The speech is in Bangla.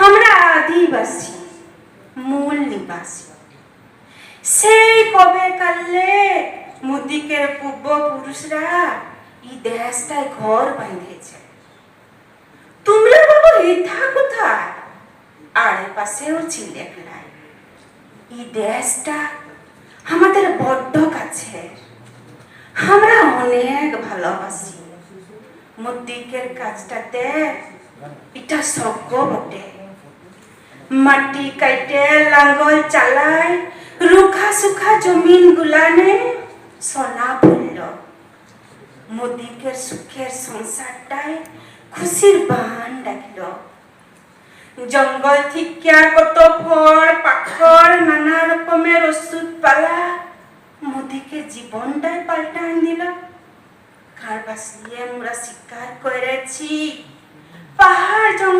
আমরা আদিবাসী মূল নিবাসী সেই কবে কালে মুদিকের পূর্বপুরুষরা এই দেশটায় ঘর বাঁধেছে। তোমরা বাবু হেথা কোথায় আড়ে পাশেও চিলেকলাই। এই দেশটা আমাদের বড্ড কাছে, আমরা অনেক ভালোবাসি। মুদিকের কাজটাতে এটা স্বর্গ বটে। মাটি কাটে লাঙ্গল চালায় রুখা সুখা জমিন গুলানে সোনা ফুলল। মুদিকের সুখের সংসারটায় খুশির বান ডাকল। জঙ্গল থেকে কত ফল পাখড় নানা রকমের ওষুধ পালা মুদিকে জীবনটাই পাল্টান দিল। কার বাসিয়ে আমরা শিকার করেছি পাহাড় জঙ্গল